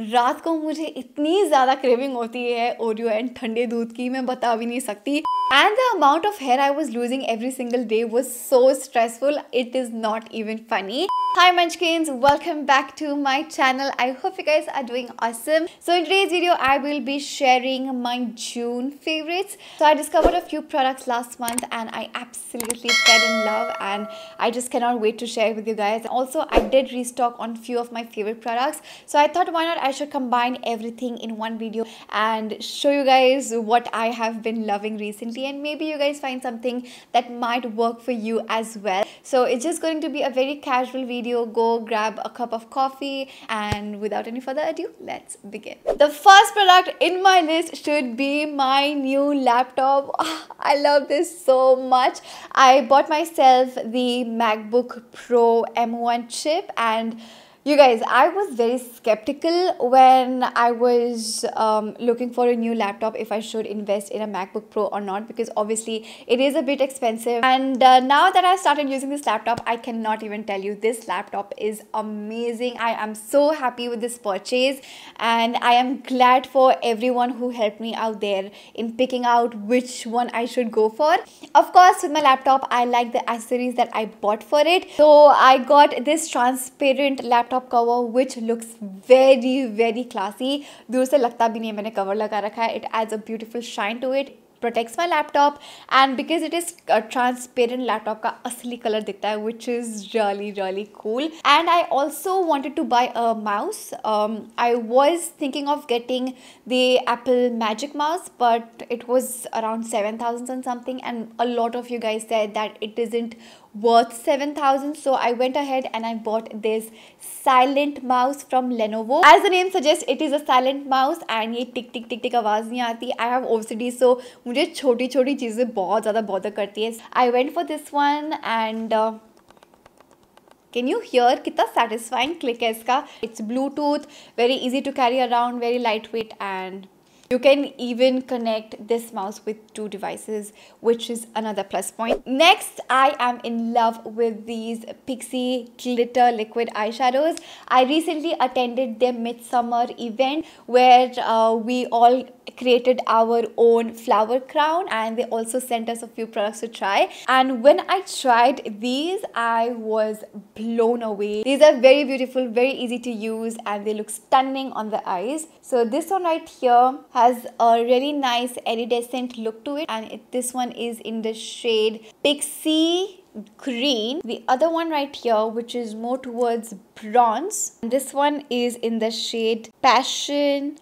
रात को मुझे इतनी ज़्यादा क्रेविंग होती है ओरियो एंड ठंडे दूध की, मैं बता भी नहीं सकती. And the amount of hair I was losing every single day was so stressful. It is not even funny. Hi Munchkins, welcome back to my channel. I hope you guys are doing awesome. So in today's video, I will be sharing my June favorites. So I discovered a few products last month and I absolutely fell in love and I just cannot wait to share with you guys. Also, I did restock on few of my favorite products. So I thought why not I should combine everything in one video and show you guys what I have been loving recently, and maybe you guys find something that might work for you as well. So it's just going to be a very casual video. Go grab a cup of coffee, and without any further ado, let's begin. The first product in my list should be my new laptop. I love this so much. I bought myself the MacBook Pro M1 chip, and you guys, I was very skeptical when I was looking for a new laptop if I should invest in a MacBook Pro or not, because obviously it is a bit expensive. And now that I started using this laptop, I cannot even tell you, this laptop is amazing. I am so happy with this purchase, and I am glad for everyone who helped me out there in picking out which one I should go for. Of course, with my laptop, I like the accessories that I bought for it. So I got this transparent laptop cover which looks very classy. दूर से लगता भी नहीं है मैंने cover लगा रखा है. It adds a beautiful shine to it, protects my laptop, and because it is a transparent laptop का असली color दिखता है, which is really cool. And I also wanted to buy a mouse. I was thinking of getting the Apple Magic Mouse, but it was around 7,000 and something, and a lot of you guys said that it isn't worth 7,000, so I went ahead and I bought this silent mouse from Lenovo. As the name suggests, it is a silent mouse and ये टिक टिक टिक टिक आवाज नहीं आती. I have OCD, so मुझे छोटी छोटी चीजें बहुत ज़्यादा bother करती है. I went for this one, and can you hear कितना satisfying click है इसका? It's Bluetooth, very easy to carry around, very lightweight, and you can even connect this mouse with two devices, which is another plus point. Next, I am in love with these Pixi glitter liquid eyeshadows. I recently attended their midsummer event where we all created our own flower crown, and they also sent us a few products to try. And when I tried these, I was blown away. These are very beautiful, very easy to use, and they look stunning on the eyes. So this one right here has a really nice iridescent look to it, and this one is in the shade Pixie Green. The other one right here, which is more towards bronze, and this one is in the shade Passion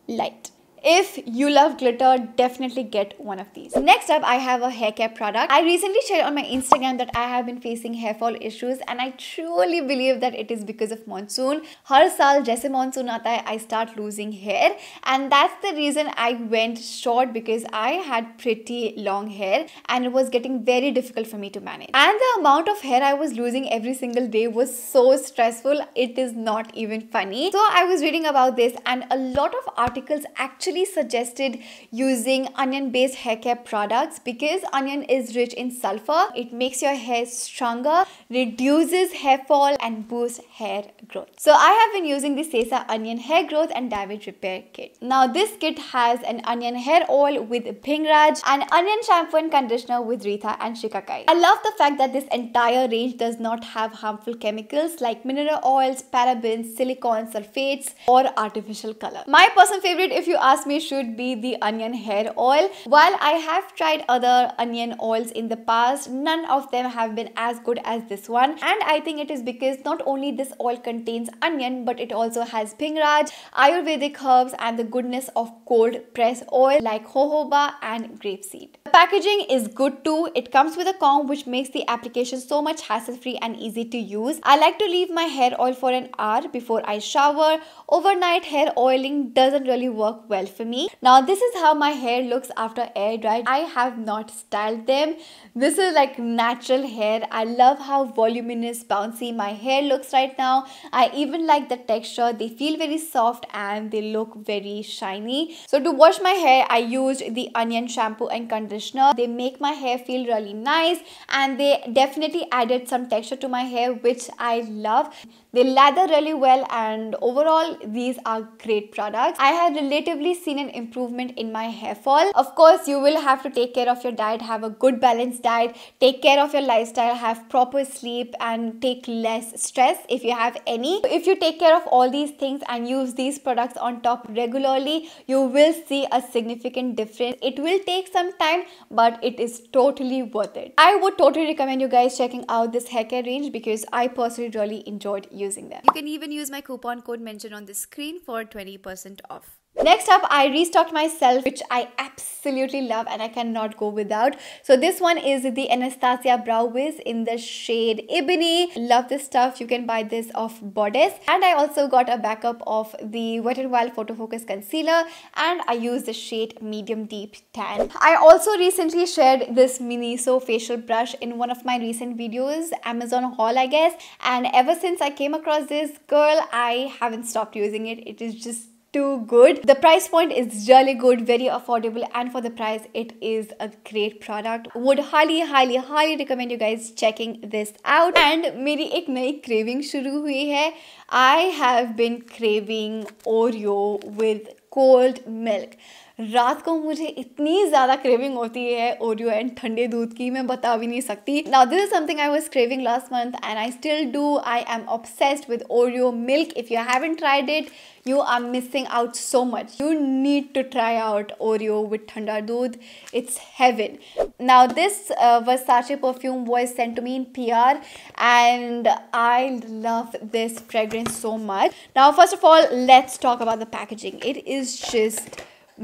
Light. If you love glitter, definitely get one of these. Next up, I have a hair care product. I recently shared on my Instagram that I have been facing hair fall issues, and I truly believe that it is because of monsoon. हर साल जैसे monsoon आता है, I start losing hair, and that's the reason I went short, because I had pretty long hair and it was getting very difficult for me to manage. And the amount of hair I was losing every single day was so stressful. It is not even funny. So I was reading about this, and a lot of articles actually suggested using onion based hair care products, because onion is rich in sulfur. It makes your hair stronger, reduces hair fall, and boosts hair growth. So I have been using the Sesa Onion Hair Growth and Damage Repair Kit. Now this kit has an onion hair oil with Bhingraj, an onion shampoo and conditioner with Retha and Shikakai. I love the fact that this entire range does not have harmful chemicals like mineral oils, parabens, silicone, sulfates, or artificial color. My personal favorite, if you ask me, should be the onion hair oil. While I have tried other onion oils in the past, none of them have been as good as this one, and I think it is because not only this oil contains onion, but it also has Bhingraj, Ayurvedic herbs, and the goodness of cold pressed oil like jojoba and grapeseed. The packaging is good too. It comes with a comb, which makes the application so much hassle free and easy to use. I like to leave my hair oil for an hour before I shower. Overnight hair oiling doesn't really work well for me. Now this is how my hair looks after air dried. I have not styled them. This is like natural hair. I love how voluminous, bouncy my hair looks right now. I even like the texture. They feel very soft and they look very shiny. So to wash my hair, I used the onion shampoo and conditioner conditioner. They make my hair feel really nice, and they definitely added some texture to my hair, which I love. They lather really well, and overall these are great products. I have relatively seen an improvement in my hair fall. Of course, you will have to take care of your diet, have a good balanced diet, take care of your lifestyle, have proper sleep, and take less stress if you have any. If you take care of all these things and use these products on top regularly, you will see a significant difference. It will take some time, but it is totally worth it. I would totally recommend you guys checking out this hair care range because I personally really enjoyed using them. You can even use my coupon code mentioned on the screen for 20% off. Next up, I restocked myself, which I absolutely love and I cannot go without. So this one is the Anastasia Brow Wiz in the shade Ebony. Love this stuff. You can buy this off Bodice. And I also got a backup of the Wet n Wild Photo Focus Concealer, and I use the shade Medium Deep Tan. I also recently shared this Miniso facial brush in one of my recent videos, Amazon haul I guess. And ever since I came across this, girl, I haven't stopped using it. It is just too good. The price point is really good, very affordable, and for the price it is a great product. Would highly recommend you guys checking this out. And मेरी एक नई craving शुरू हुई है. I have been craving Oreo with cold milk. रात को मुझे इतनी ज़्यादा क्रेविंग होती है ओरियो एंड ठंडे दूध की, मैं बता भी नहीं सकती. Now this is something I was craving last month and I still do. I am obsessed with Oreo milk. If you haven't tried it, you are missing out so much. You need to try out Oreo with thanda doodh. It's heaven. Now this Versace perfume was sent to me in PR and I love this fragrance so much. Now first of all, let's talk about the packaging. It is just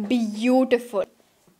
beautiful.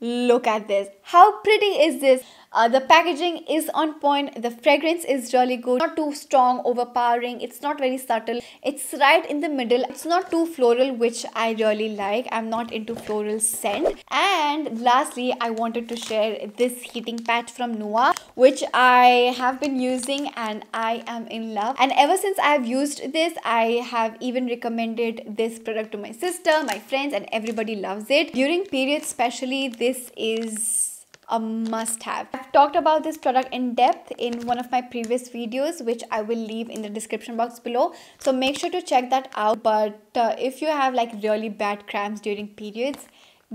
Look at this. How pretty is this? The packaging is on point. The fragrance is really good. Not too strong, overpowering. It's not very subtle. It's right in the middle. It's not too floral, which I really like. I'm not into floral scent. And lastly, I wanted to share this heating patch from Nua, which I have been using and I am in love. And ever since I have used this, I have even recommended this product to my sister, my friends, and everybody loves it. During periods especially, this is a must-have. I've talked about this product in depth in one of my previous videos, which I will leave in the description box below. So make sure to check that out. But if you have like really bad cramps during periods,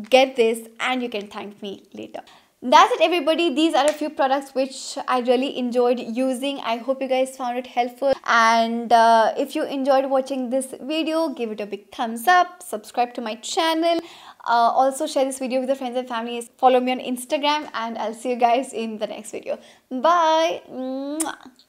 get this and you can thank me later. That's it everybody. These are a few products which I really enjoyed using. I hope you guys found it helpful, and if you enjoyed watching this video, give it a big thumbs up, subscribe to my channel, also share this video with your friends and family, follow me on Instagram, and I'll see you guys in the next video. Bye. Mwah.